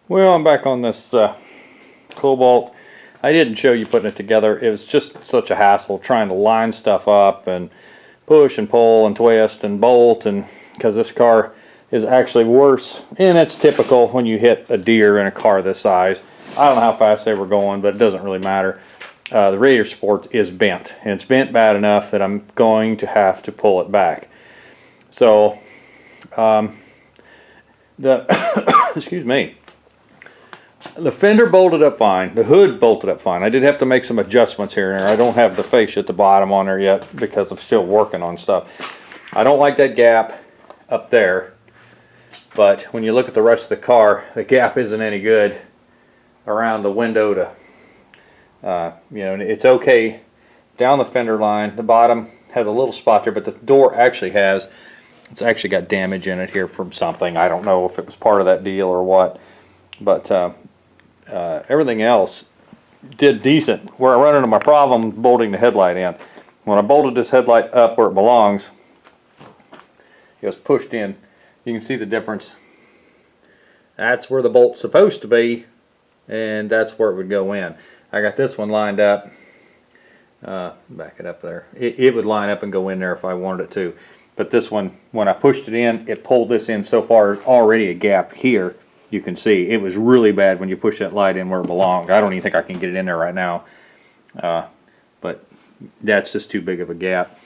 Well, I'm back on this Cobalt. I didn't show you putting it together. It was just such a hassle trying to line stuff up and push and pull and twist and bolt, and because this car is actually worse, and it's typical when you hit a deer in a car this size. I don't know how fast they were going, but it doesn't really matter. The radiator support is bent, and it's bent bad enough that I'm going to have to pull it back. So excuse me. The fender bolted up fine. The hood bolted up fine. I did have to make some adjustments here and there. I don't have the fascia at the bottom on there yet because I'm still working on stuff. I don't like that gap up there, but when you look at the rest of the car, the gap isn't any good around the window to, you know, it's okay down the fender line. The bottom has a little spot there, but the door actually has, it's actually got damage in it here from something. I don't know if it was part of that deal or what, but everything else did decent. Where I run into my problem bolting the headlight in. When I bolted this headlight up where it belongs, it was pushed in. You can see the difference. That's where the bolt's supposed to be, and that's where it would go in. I got this one lined up. Back it up there. It would line up and go in there if I wanted it to. But this one, when I pushed it in, it pulled this in so far. There's already a gap here. You can see it was really bad when you push that light in where it belonged. I don't even think I can get it in there right now, but that's just too big of a gap.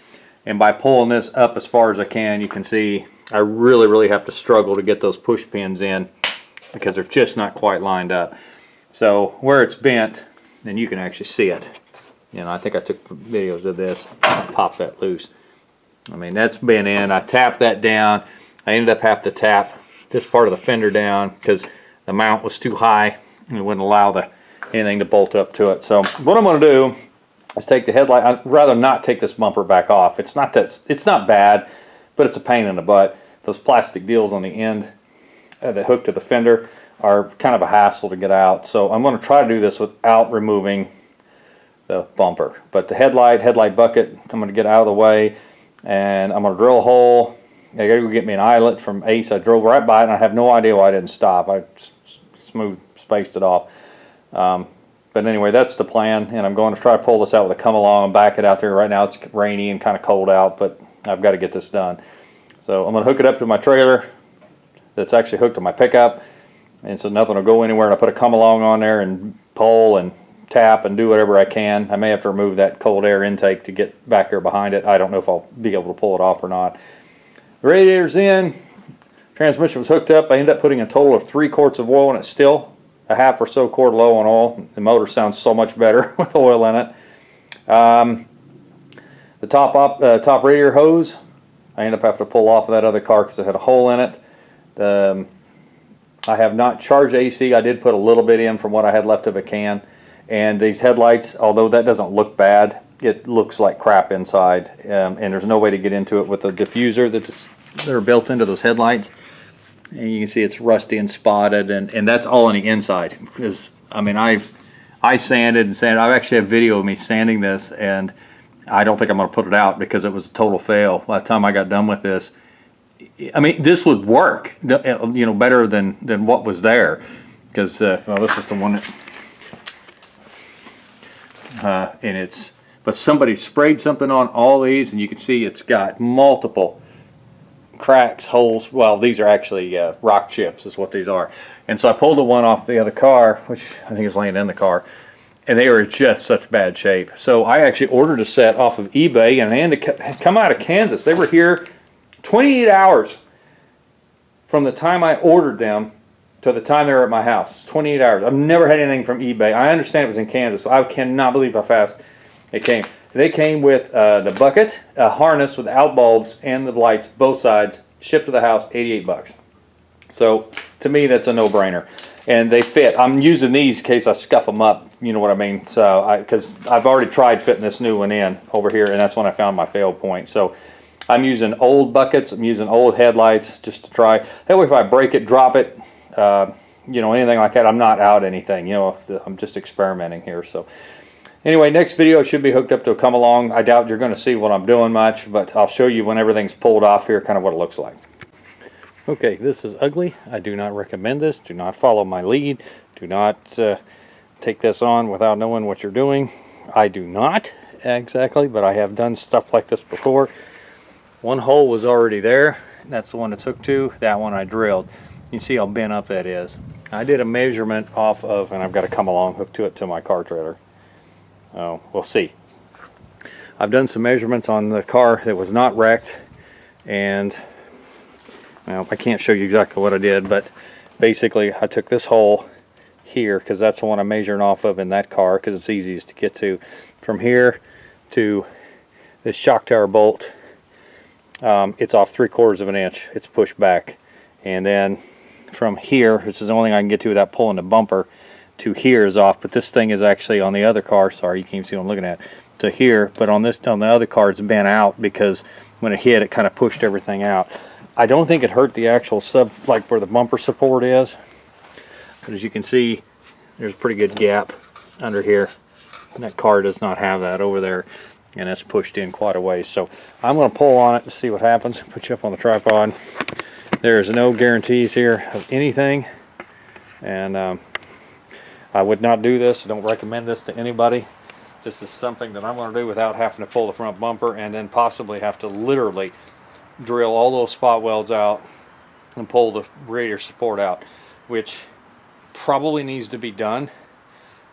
And by pulling this up as far as I can, you can see I really have to struggle to get those push pins in because they're just not quite lined up. So where it's bent, and you can actually see it. You know, I think I took videos of this. Pop that loose. I mean, that's bent in. I tapped that down. I ended up having to tap this part of the fender down because the mount was too high and it wouldn't allow anything to bolt up to it. So what I'm going to do is take the headlight. I'd rather not take this bumper back off. It's not bad, but it's a pain in the butt. Those plastic deals on the end that hook to the fender are kind of a hassle to get out. So I'm going to try to do this without removing the bumper. But the headlight bucket, I'm going to get out of the way, and I'm going to drill a hole. I gotta go get me an eyelet from Ace. I drove right by it and I have no idea why I didn't stop. I spaced it off. But anyway, that's the plan, and I'm going to try to pull this out with a come along and back it out there. Right now it's rainy and kind of cold out, but I've got to get this done. So I'm going to hook it up to my trailer that's actually hooked to my pickup, and so nothing will go anywhere. And I put a come along on there and pull and tap and do whatever I can. I may have to remove that cold air intake to get back here behind it. I don't know if I'll be able to pull it off or not. The radiator's in, transmission was hooked up. I ended up putting a total of 3 quarts of oil, and it's still a half or so quart low on oil. The motor sounds so much better with oil in it. The top radiator hose, I ended up having to pull off of that other car because it had a hole in it. I have not charged AC. I did put a little bit in from what I had left of a can. And these headlights, although that doesn't look bad, it looks like crap inside, and there's no way to get into it with the diffuser that are built into those headlights. And you can see it's rusty and spotted, and that's all on the inside. Because I mean, I sanded and sanded. I actually have video of me sanding this, and I don't think I'm going to put it out because it was a total fail. By the time I got done with this, I mean, this would work, you know, better than what was there. Because well, this is the one that, and it's. But somebody sprayed something on all these, and you can see it's got multiple cracks, holes. Well, these are actually rock chips is what these are. And so I pulled the one off the other car, which I think is laying in the car, and they were just such bad shape. So I actually ordered a set off of eBay, and they had come out of Kansas. They were here 28 hours from the time I ordered them to the time they were at my house. 28 hours. I've never had anything from eBay. I understand it was in Kansas, but I cannot believe how fast it came. They came with the bucket, a harness with out bulbs, and the lights, both sides, shipped to the house, 88 bucks. So to me, that's a no-brainer. And they fit. I'm using these in case I scuff them up, you know what I mean? So because I've already tried fitting this new one in over here, and that's when I found my fail point. So I'm using old buckets. I'm using old headlights just to try. That way, if I break it, drop it, you know, anything like that, I'm not out anything. You know, I'm just experimenting here. So. Anyway, next video should be hooked up to a come along. I doubt you're going to see what I'm doing much, but I'll show you when everything's pulled off here kind of what it looks like. Okay, this is ugly. I do not recommend this. Do not follow my lead. Do not take this on without knowing what you're doing. I do not exactly, but I have done stuff like this before. One hole was already there. That's the one it took to. That one I drilled. You see how bent up that is. I did a measurement off of, and I've got to come along, hook to it to my car trailer. Oh, we'll see. I've done some measurements on the car that was not wrecked, and well, I can't show you exactly what I did, but basically I took this hole here, because that's the one I'm measuring off of in that car, because it's easiest to get to. From here to this shock tower bolt, it's off 3/4 of an inch. It's pushed back. And then from here, this is the only thing I can get to without pulling the bumper, to here is off, but this thing is actually on the other car. Sorry, you can't see what I'm looking at. To here, but on the other car it's bent out, because when it hit, it kind of pushed everything out. I don't think it hurt the actual like where the bumper support is, but as you can see, there's a pretty good gap under here. And that car does not have that over there, and it's pushed in quite a ways. So I'm going to pull on it to see what happens. Put you up on the tripod. There's no guarantees here of anything, and I would not do this. I don't recommend this to anybody. This is something that I'm going to do without having to pull the front bumper, and then possibly have to literally drill all those spot welds out and pull the radiator support out, which probably needs to be done.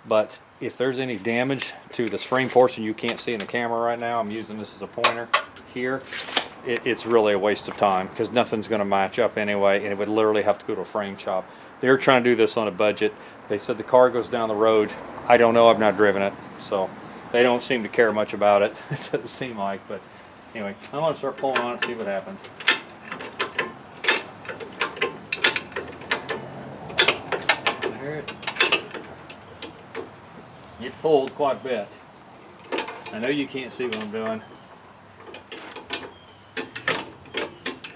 But if there's any damage to this frame portion you can't see in the camera right now, I'm using this as a pointer here, it's really a waste of time, because nothing's going to match up anyway, and it would literally have to go to a frame shop. They're trying to do this on a budget. They said the car goes down the road. I don't know, I've not driven it, so they don't seem to care much about it. It doesn't seem like, but anyway, I'm going to start pulling on it, see what happens. There it pulled quite a bit. I know you can't see what I'm doing.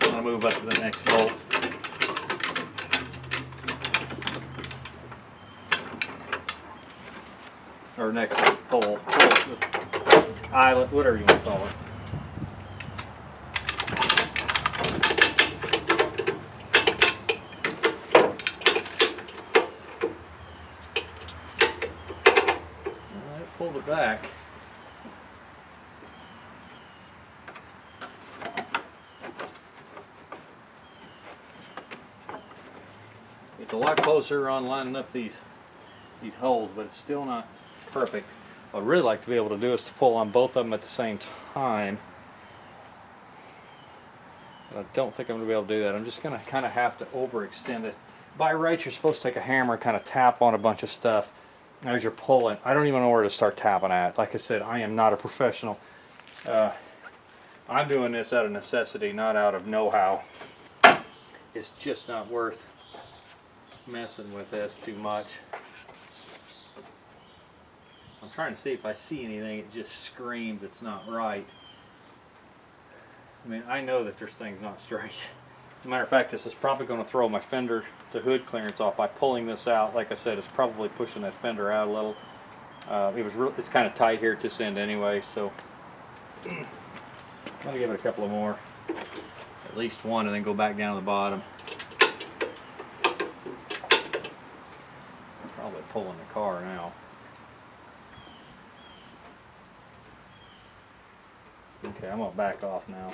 I'm going to move up to the next bolt. Or next pole, eyelet, whatever you want to call it. Alright, pulled it back. It's a lot closer on lining up these holes, but it's still not perfect. What I'd really like to be able to do is to pull on both of them at the same time. But I don't think I'm going to be able to do that. I'm just going to kind of have to overextend this. By rights, you're supposed to take a hammer and kind of tap on a bunch of stuff as you're pulling. I don't even know where to start tapping at. Like I said, I am not a professional. I'm doing this out of necessity, not out of know-how. It's just not worth messing with this too much. I'm trying to see if I see anything. It just screams it's not right. I mean, I know that this thing's not straight. As a matter of fact, this is probably going to throw my fender to hood clearance off by pulling this out. Like I said, it's probably pushing that fender out a little. It's kind of tight here at this end anyway, so I'm going to give it a couple of more. At least one, and then go back down to the bottom. I'm probably pulling the car now. Okay, I'm going to back off now.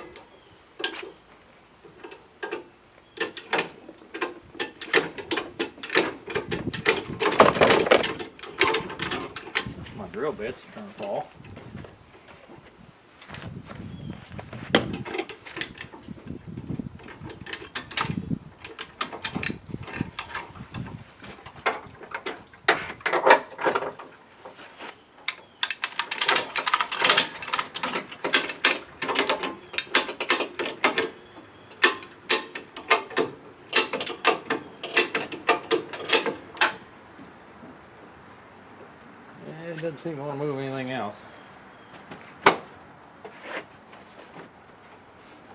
My drill bit's trying to fall. It doesn't seem to want to move anything else.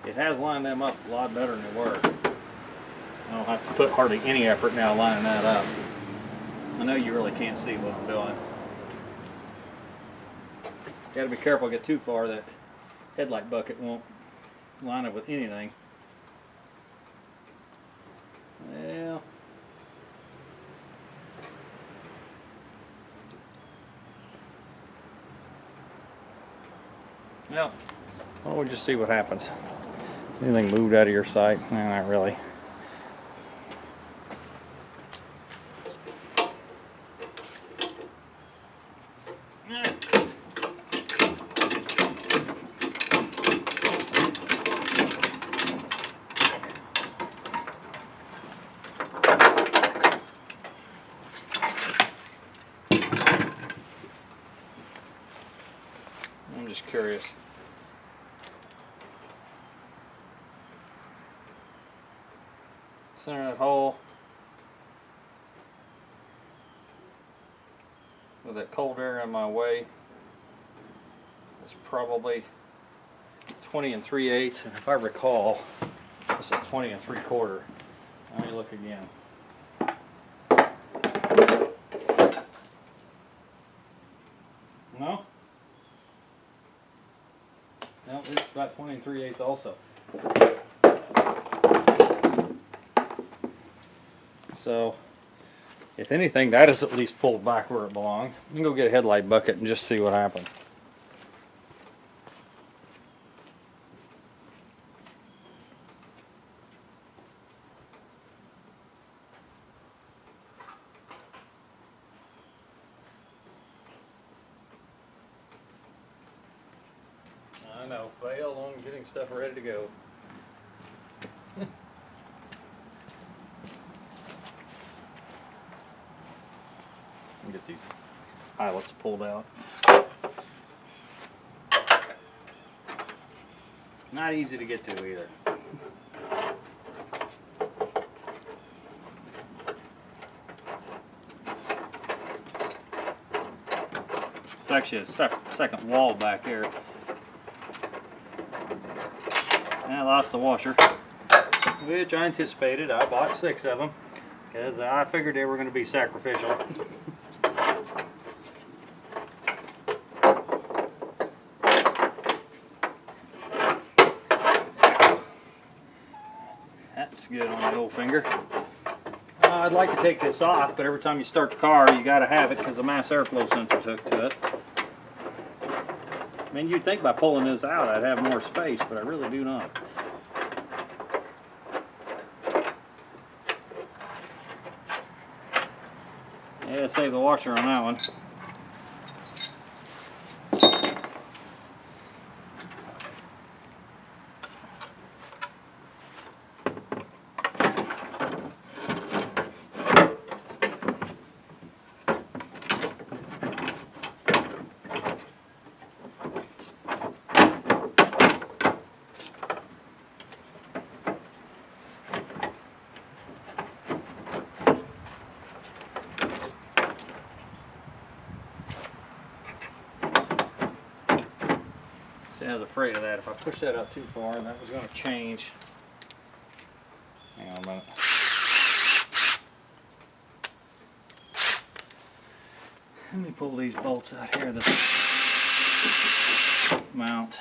It has lined them up a lot better than they were. I don't have to put hardly any effort now lining that up. I know you really can't see what I'm doing. Got to be careful, get too far, that headlight bucket won't line up with anything. Well, well, why don't we just see what happens? Is anything moved out of your sight? No, not really. I'm just curious. Center that hole with that cold air in my way. It's probably 20 3/8, and if I recall, this is 20 3/4. Let me look again. No? No, it's about 20 3/8 also. So, if anything, that is at least pulled back where it belonged. You can go get a headlight bucket and just see what happened. I know, fail on getting stuff ready to go. Get these eyelets pulled out. Not easy to get to either. It's actually a second wall back here. And I lost the washer, which I anticipated. I bought 6 of them because I figured they were going to be sacrificial. That's good on the old finger. I'd like to take this off, but every time you start the car, you got to have it because the mass airflow sensor's hooked to it. I mean, you'd think by pulling this out I'd have more space, but I really do not. Yeah, save the washer on that one. See, I was afraid of that. If I push that up too far, that was going to change. Hang on a minute. Let me pull these bolts out here. This mount.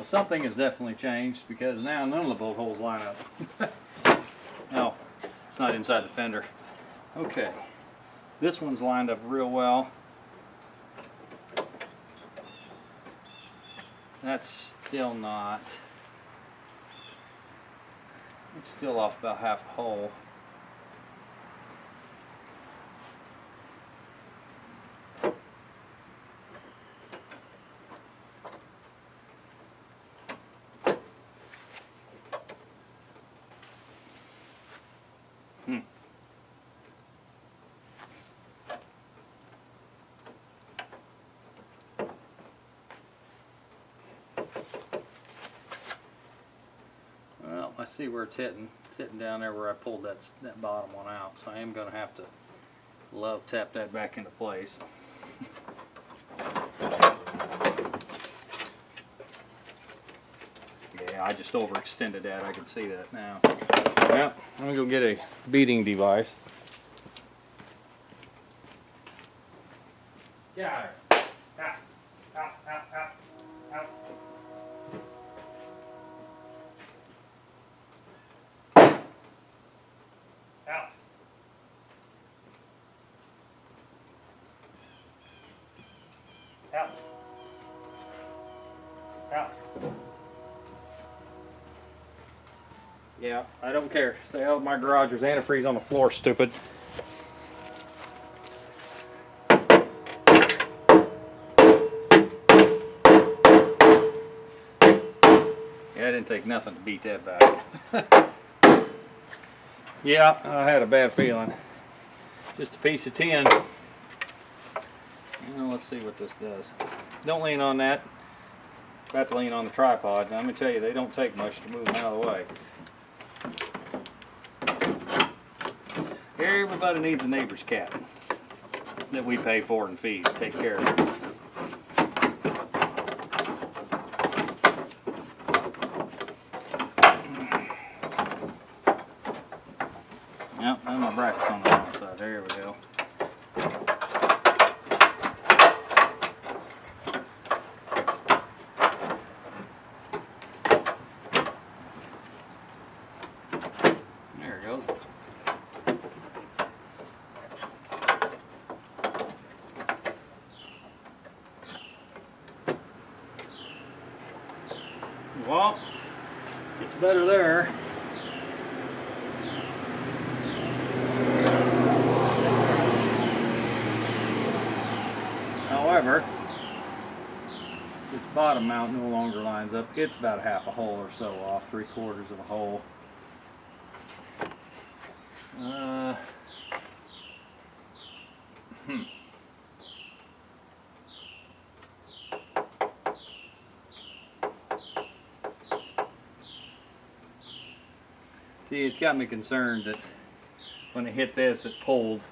Something has definitely changed because now none of the bolt holes line up. No, it's not inside the fender. Okay, this one's lined up real well. That's still not. It's still off about half a hole. Well, I see where it's hitting. It's hitting down there where I pulled that bottom one out. So I am going to have to love tap that back into place. Yeah, I just overextended that. I can see that now. Well, I'm gonna go get a beating device. Yeah. Out, out, out, out, out. Out. Out. Out. Yeah, I don't care. Stay out of my garage. There's antifreeze on the floor, stupid. Yeah, it didn't take nothing to beat that back. Yeah, I had a bad feeling. Just a piece of tin. Well, let's see what this does. Don't lean on that. About to lean on the tripod. Now, let me tell you, they don't take much to move them out of the way. Everybody needs a neighbor's cat that we pay for and feed, take care of it. Yep, and my bracket's on the wrong side. There we go. There it goes. Well, it's better there. However, this bottom mount no longer lines up. It's about half a hole or so off, 3/4 of a hole. See, it's got me concerned that when it hit this, it pulled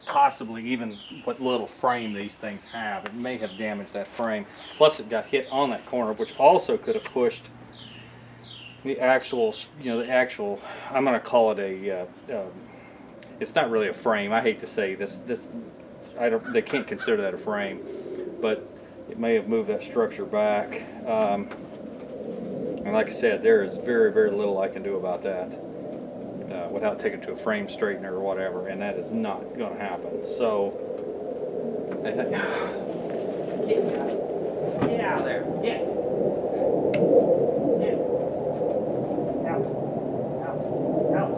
possibly even what little frame these things have. It may have damaged that frame. Plus, it got hit on that corner, which also could have pushed the actual, the actual, I'm going to call it a, it's not really a frame. I hate to say this, they can't consider that a frame, but it may have moved that structure back. And like I said, there is very, very little I can do about that without taking it to a frame straightener or whatever, and that is not going to happen. So, I think, get out of there, get out, out, out.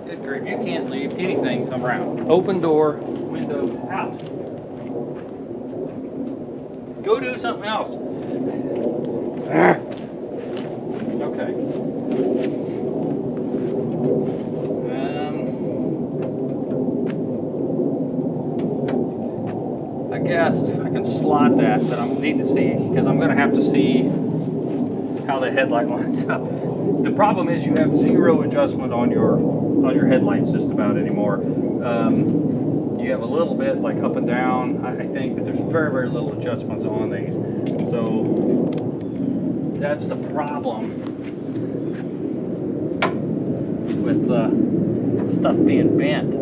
Good grief, you can't leave anything come around. Open door, windows, out. Go do something else. Okay. I guess I can slot that, but I need to see, because I'm going to have to see how the headlight lines up. The problem is you have zero adjustment on your headlights just about anymore. You have a little bit like up and down, I think, but there's very, very little adjustments on these. So that's the problem with stuff being bent.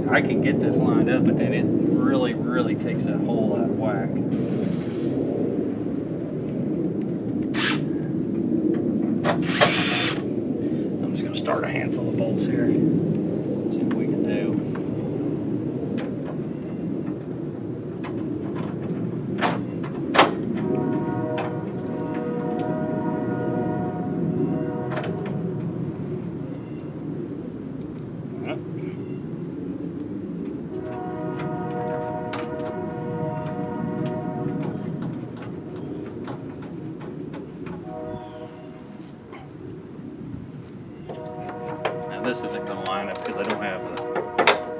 I can get this lined up, but then it really, really takes that hole out of whack. I'm just going to start a handful of bolts here. See what we can do. This isn't going to line up because I don't have the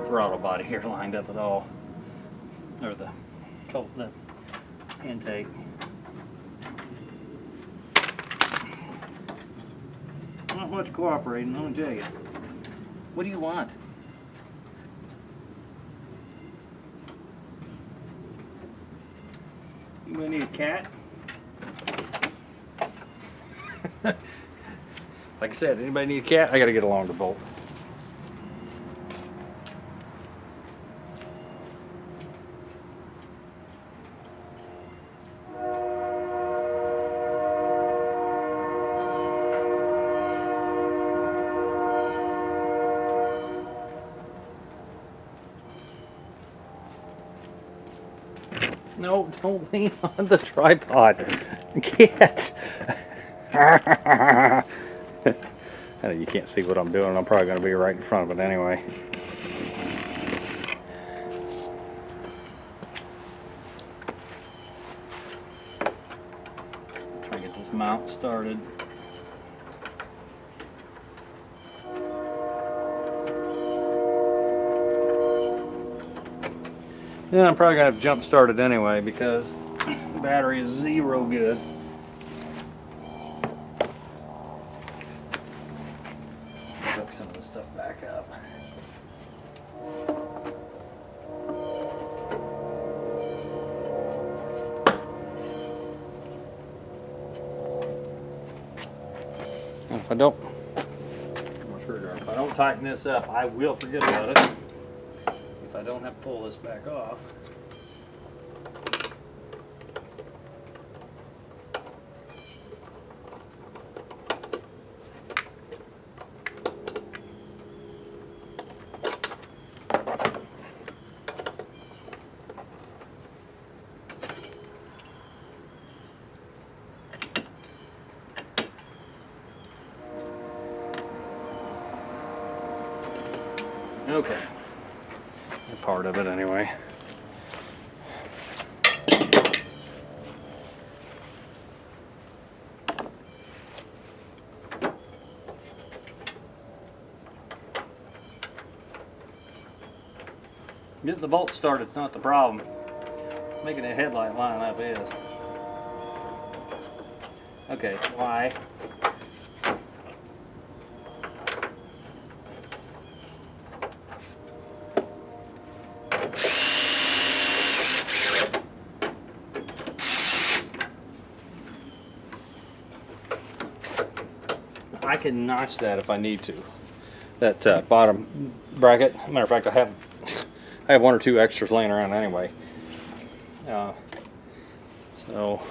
throttle body here lined up at all, or the intake. Not much cooperating, let me tell you. What do you want? Anybody need a cat? Like I said, anybody need a cat? I gotta get a longer bolt. No, don't lean on the tripod. Cat. I know you can't see what I'm doing. I'm probably going to be right in front of it anyway. Try to get this mount started. Then I'm probably going to have jump started anyway because the battery is 0 good. Hook some of this stuff back up. And if I don't, if I don't tighten this up, I will forget about it. If I don't have to pull this back off. Okay. Part of it anyway. Getting the bolt started is not the problem. Making the headlight line up is. Okay, why? I can notch that if I need to. That bottom bracket. Matter of fact, I have 1 or 2 extras laying around anyway. So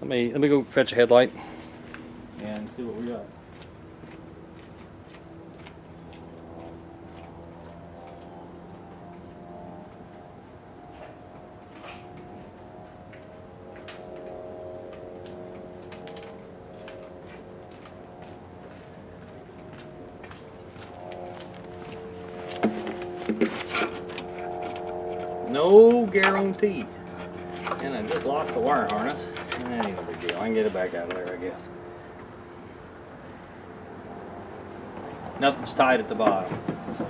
let me go fetch a headlight and see what we got. No guarantees. And I just lost the wire harness. That ain't no big deal. I can get it back out of there, I guess. Nothing's tight at the bottom. So.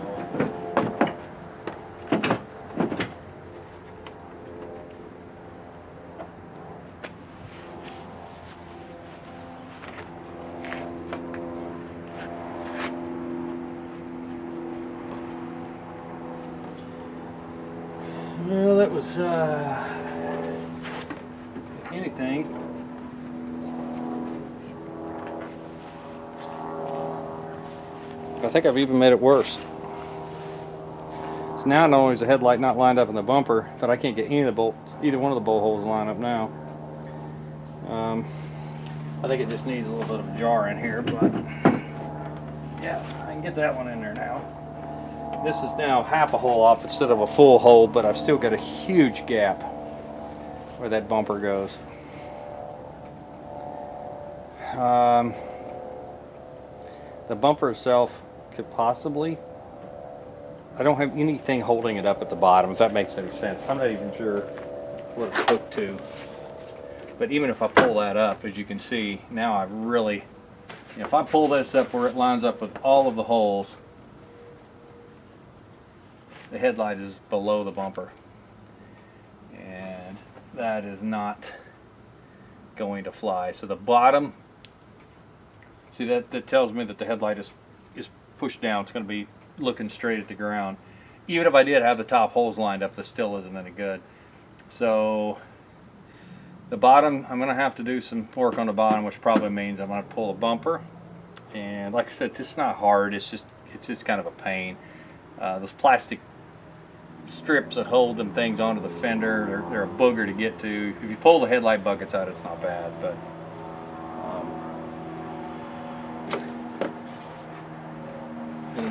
Well, that was, if anything, I think I've even made it worse. So now not only is the headlight not lined up in the bumper, but I can't get either one of the bolt holes lined up now. I think it just needs a little bit of a jar in here, but yeah, I can get that one in there now. This is now half a hole off instead of a full hole, but I've still got a huge gap where that bumper goes. The bumper itself could possibly, I don't have anything holding it up at the bottom, if that makes any sense. I'm not even sure what it's hooked to. But even if I pull that up, as you can see, now I've really, if I pull this up where it lines up with all of the holes, the headlight is below the bumper, and that is not going to fly. So the bottom, see that tells me that the headlight is pushed down. It's going to be looking straight at the ground. Even if I did have the top holes lined up, this still isn't any good. So the bottom, I'm gonna have to do some work on the bottom, which probably means I'm gonna pull a bumper. And like I said, this is not hard, it's just kind of a pain. Those plastic strips that hold them things onto the fender, they're a booger to get to. If you pull the headlight buckets out, it's not bad, but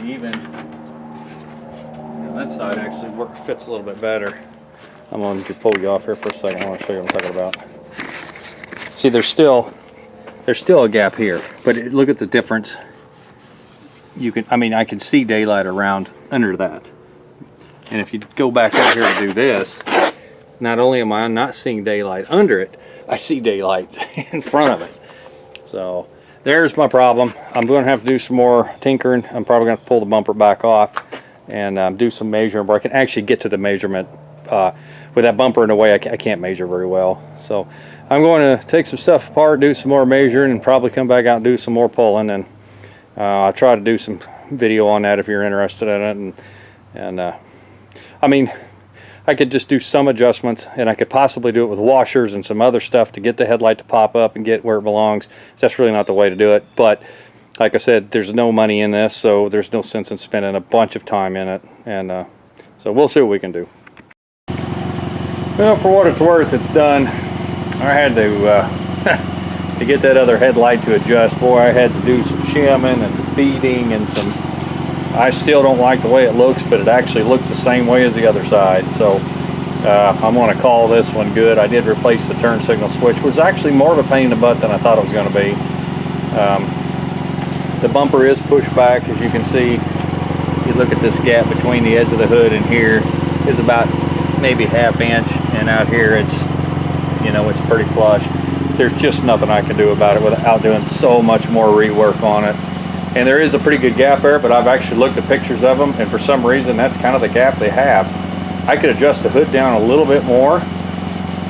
even that side actually fits a little bit better. I'm going to pull you off here for a second. I want to show you what I'm talking about. See, there's still a gap here, but look at the difference. You can, I mean, I can see daylight around under that. And if you go back out here to do this, not only am I not seeing daylight under it, I see daylight in front of it. So there's my problem. I'm going to have to do some more tinkering. I'm probably going to pull the bumper back off and do some measuring where I can actually get to the measurement. With that bumper in the way, I can't measure very well. So I'm going to take some stuff apart, do some more measuring, and probably come back out and do some more pulling. And I'll try to do some video on that if you're interested in it. And I mean, I could just do some adjustments, and I could possibly do it with washers and some other stuff to get the headlight to pop up and get where it belongs. That's really not the way to do it. But like I said, there's no money in this, so there's no sense in spending a bunch of time in it. And so we'll see what we can do. Well, for what it's worth, it's done. I had to to get that other headlight to adjust. Boy, I had to do some shimming and beading and some. I still don't like the way it looks, but it actually looks the same way as the other side. So I'm going to call this one good. I did replace the turn signal switch, which was actually more of a pain in the butt than I thought it was going to be. The bumper is pushed back, as you can see. You look at this gap between the edge of the hood and here is about maybe ½ inch, and out here it's, you know, it's pretty flush. There's just nothing I can do about it without doing so much more rework on it. And there is a pretty good gap there, but I've actually looked at pictures of them, and for some reason that's kind of the gap they have. I could adjust the hood down a little bit more,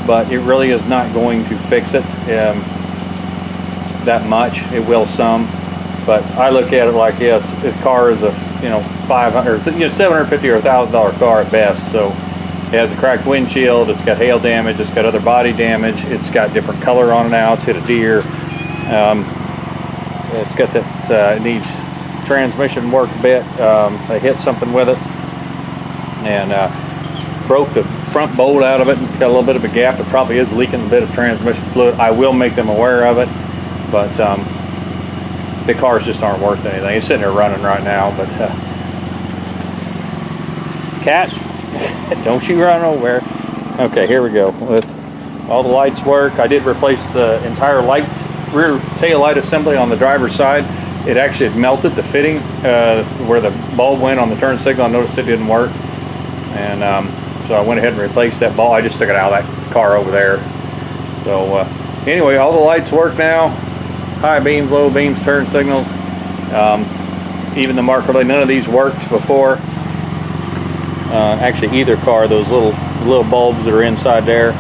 but it really is not going to fix it that much. It will some, but I look at it like, yes, the car is a, you know, $750 or $1,000 car at best. So it has a cracked windshield, it's got hail damage, it's got other body damage, it's got different color on it now, it's hit a deer. It's got that, it needs transmission work a bit. They hit something with it and broke the front bolt out of it, and it's got a little bit of a gap. It probably is leaking a bit of transmission fluid. I will make them aware of it, but the cars just aren't worth anything. It's sitting there running right now, but Cat, don't you run nowhere. Okay, here we go. With all the lights work, I did replace the entire rear tail light assembly on the driver's side. It actually had melted the fitting where the bulb went on the turn signal. I noticed it didn't work, and so I went ahead and replaced that bulb. I just took it out of that car over there. So anyway, all the lights work now. High beams, low beams, turn signals. Even the marker light, none of these worked before. Actually, either car, those little bulbs that are inside there,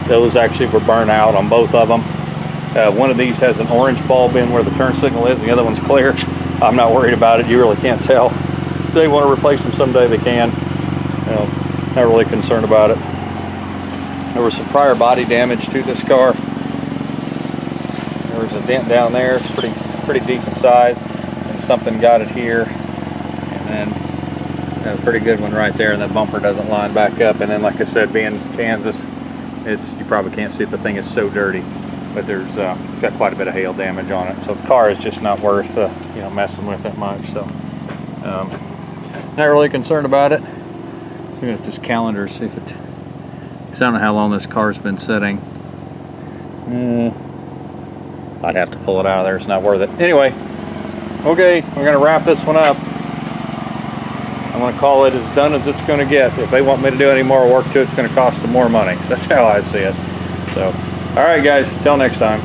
those actually were burned out on both of them. One of these has an orange bulb in where the turn signal is, the other one's clear. I'm not worried about it, you really can't tell. If they want to replace them someday, they can. You know, not really concerned about it. There was some prior body damage to this car. There was a dent down there, it's pretty decent size, and something got it here, and then a pretty good one right there, and the bumper doesn't line back up. And then, like I said, being Kansas, you probably can't see it, the thing is so dirty. But there's it's got quite a bit of hail damage on it, so the car is just not worth you know, messing with that much. So not really concerned about it. Let's look at this calendar, see if it. Cause I don't know how long this car's been sitting. I'd have to pull it out of there. It's not worth it. Anyway, okay, we're gonna wrap this one up. I'm gonna call it as done as it's gonna get. If they want me to do any more work to it, it's gonna cost them more money. That's how I see it. So. All right, guys, till next time.